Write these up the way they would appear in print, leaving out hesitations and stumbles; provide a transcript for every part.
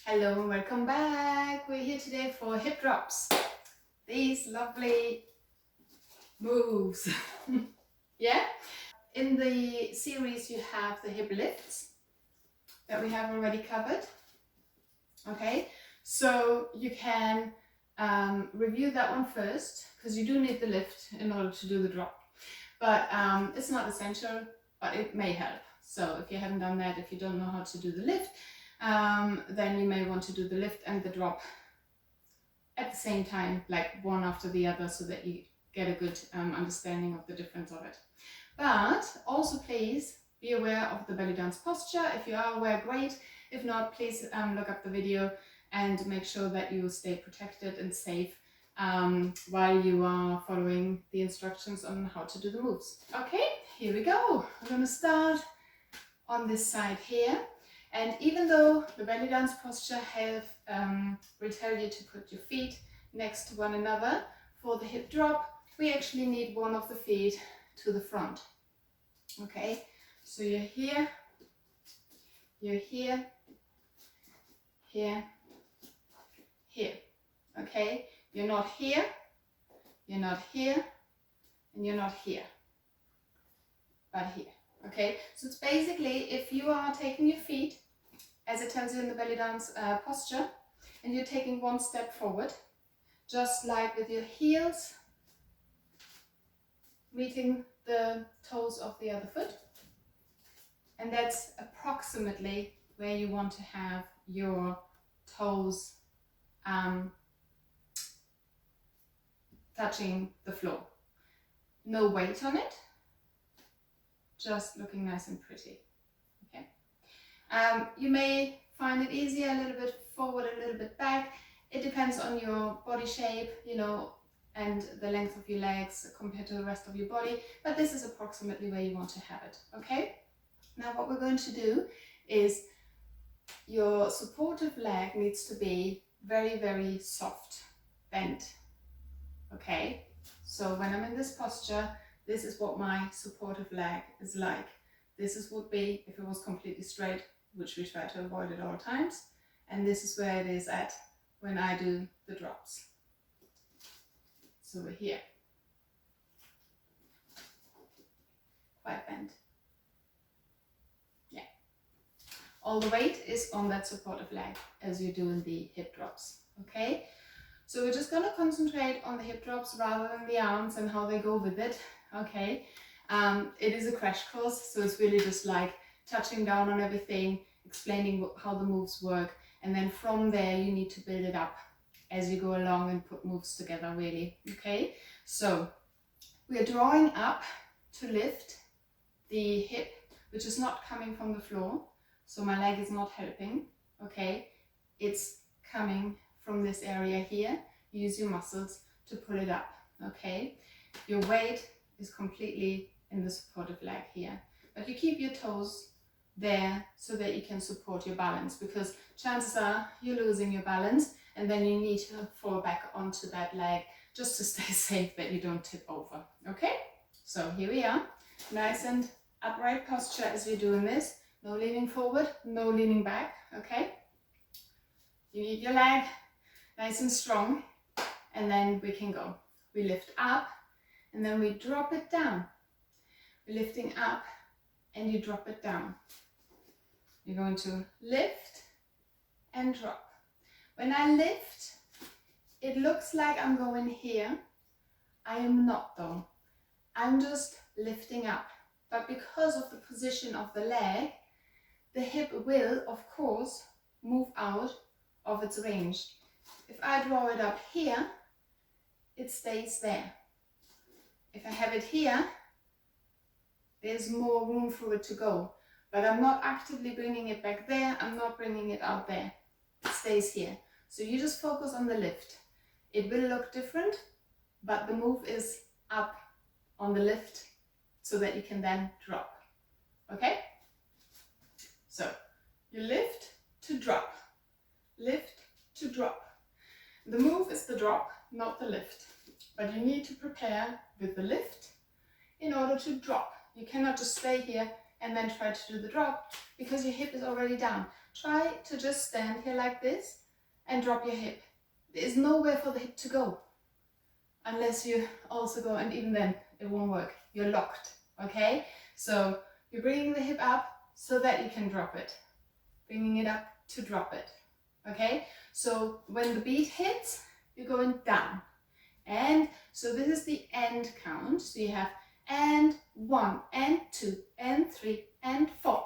Hello and welcome back. We're here today for hip drops. These lovely moves. Yeah? In the series you have the hip lifts that we have already covered. Okay, so you can review that one first because you do need the lift in order to do the drop. But it's not essential, but it may help. So if you haven't done that, if you don't know how to do the lift, then you may want to do the lift and the drop at the same time, like one after the other, so that you get a good understanding of the difference of it. But also please be aware of the belly dance posture. If you are aware, great. If not, please look up the video and make sure that you stay protected and safe while you are following the instructions on how to do the moves. Okay, here we go. I'm going to start on this side here. And even though the belly dance posture will tell you to put your feet next to one another for the hip drop, we actually need one of the feet to the front. Okay, so you're here, here, here. Okay, you're not here, you're not here, and you're not here, but here. Okay, so it's basically if you are taking your feet, as it tells you in the belly dance posture, and you're taking one step forward, just like with your heels meeting the toes of the other foot. And that's approximately where you want to have your toes touching the floor. No weight on it, just looking nice and pretty. Okay. You may find it easier a little bit forward, a little bit back. It depends on your body shape, and the length of your legs compared to the rest of your body, but this is approximately where you want to have it. Okay. Now what we're going to do is your supportive leg needs to be very, very soft, bent. Okay, so when I'm in this posture, this is what my supportive leg is like. This would be if it was completely straight, which we try to avoid at all times. And this is where it is at when I do the drops. So we're here, quite bent. Yeah. All the weight is on that supportive leg as you're doing the hip drops. Okay. So we're just going to concentrate on the hip drops rather than the arms and how they go with it. Okay, it is a crash course, so it's really just like touching down on everything, explaining how the moves work, and then from there you need to build it up as you go along and put moves together really. Okay, so we're drawing up to lift the hip, which is not coming from the floor, so my leg is not helping. Okay, it's coming from this area here. Use your muscles to pull it up. Okay, your weight is completely in the supportive leg here, but you keep your toes there so that you can support your balance, because chances are you're losing your balance and then you need to fall back onto that leg just to stay safe that you don't tip over. Okay, so here we are, nice and upright posture as you're doing this. No leaning forward, no leaning back. Okay, you need your leg nice and strong, and then we can go. We lift up and then we drop it down. We're lifting up and you drop it down. You're going to lift and drop. When I lift, it looks like I'm going here. I am not though. I'm just lifting up. But because of the position of the leg, the hip will, of course, move out of its range. If I draw it up here, it stays there. If I have it here, there's more room for it to go. But I'm not actively bringing it back there. I'm not bringing it out there. It stays here. So you just focus on the lift. It will look different, but the move is up on the lift so that you can then drop. Okay? So you lift to drop. Lift to drop. The move is the drop, not the lift. But you need to prepare with the lift in order to drop. You cannot just stay here and then try to do the drop because your hip is already down. try to just stand here like this and drop your hip. There is nowhere for the hip to go unless you also go, and even then it won't work. You're locked, okay? So you're bringing the hip up so that you can drop it. Bringing it up to drop it, okay? So when the beat hits, you're going down. And so this is the end count. So you have and 1 and 2 and 3 and 4.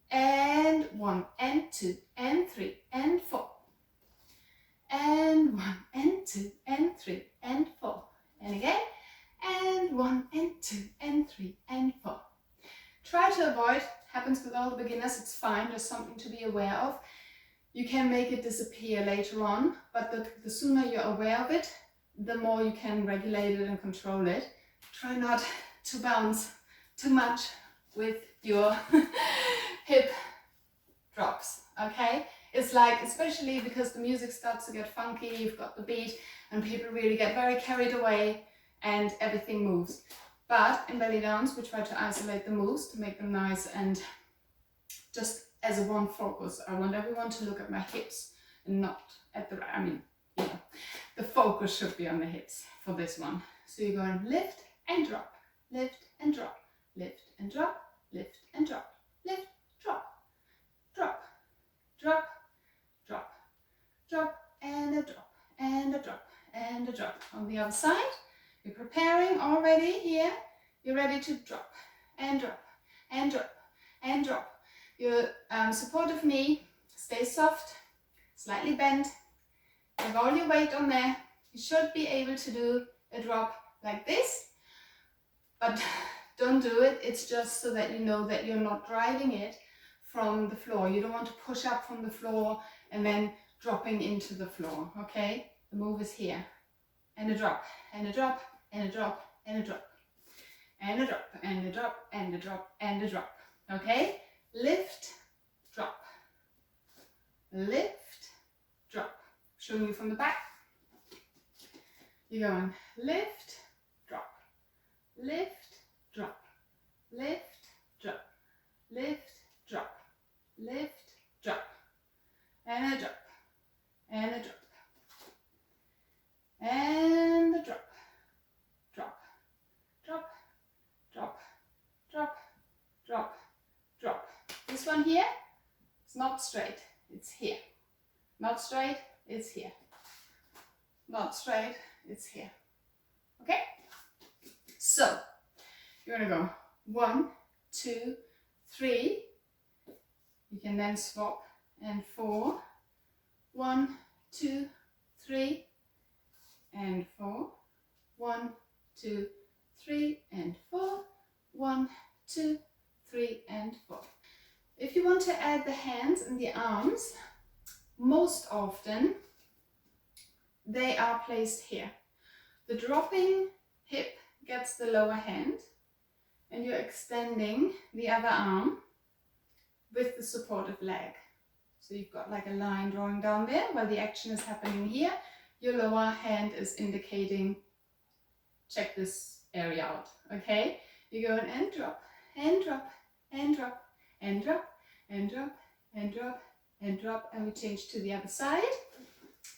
And 1 and 2 and 3 and 4. And 1 and 2 and 3 and 4. And again. And 1 and 2 and 3 and 4. Try to avoid, happens with all the beginners, it's fine, just something to be aware of. You can make it disappear later on, but the sooner you're aware of it, the more you can regulate it and control it. Try not to bounce too much with your hip drops, okay? It's like, especially because the music starts to get funky, you've got the beat, and people really get very carried away and everything moves. But in belly dance, we try to isolate the moves to make them nice and just as a one focus. I want everyone to look at my hips and not at the, the focus should be on the hips for this one. So you're going lift and drop, lift and drop, lift and drop, lift and drop, lift, drop, drop, drop, drop, drop, and a drop, and a drop, and a drop. On the other side, you're preparing already here. You're ready to drop, and drop, and drop, and drop. Your supportive knee stays soft, slightly bent. Have all your weight on there. You should be able to do a drop like this, but don't do it. It's just so that you know that you're not driving it from the floor. You don't want to push up from the floor and then dropping into the floor, okay? The move is here. And a drop, and a drop, and a drop, and a drop. And a drop, and a drop, and a drop, and a drop. Okay? Lift, drop. Lift, drop. Showing you from the back. You're going lift, drop. Lift, drop. Lift, drop. Lift, drop. Lift, drop. And a drop. And a drop. And a drop. Drop. Drop. Drop. Drop. Drop. Drop. This one here, it's not straight, it's here. Not straight, it's here. Not straight, it's here. Okay? So, you're gonna go 1, 2, 3. You can then swap and 4. 1, 2, 3, and 4. 1, 2, 3, and 4. 1, 2, 3, and 4. If you want to add the hands and the arms, most often they are placed here. The dropping hip gets the lower hand and you're extending the other arm with the supportive leg. So you've got like a line drawing down there while the action is happening here. Your lower hand is indicating, check this area out, okay? You go and drop, and drop, and drop, and drop, and drop, and drop, and drop, and we change to the other side.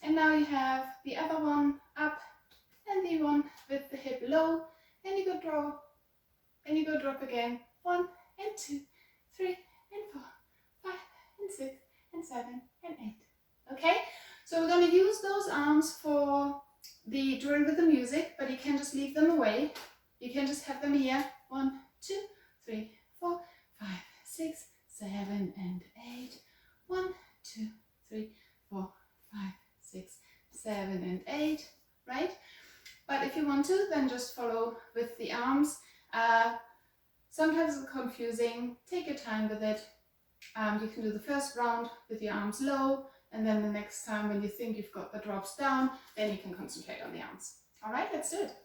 And now you have the other one up and the one with the hip low, and you go draw, and you go drop again. 1 and 2, 3 and 4, 5 and 6 and 7 and 8. Okay, so we're going to use those arms for the drill with the music, but you can just leave them away. You can just have them here. 1, 2, 3, 4, 5, 6, 7 and 8. 1, 2, 3, 4, 5, 6, 7 and 8, right? But if you want to, then just follow with the arms. Sometimes it's confusing. Take your time with it. You can do the first round with your arms low, and then the next time when you think you've got the drops down, then you can concentrate on the arms. All right, let's do it.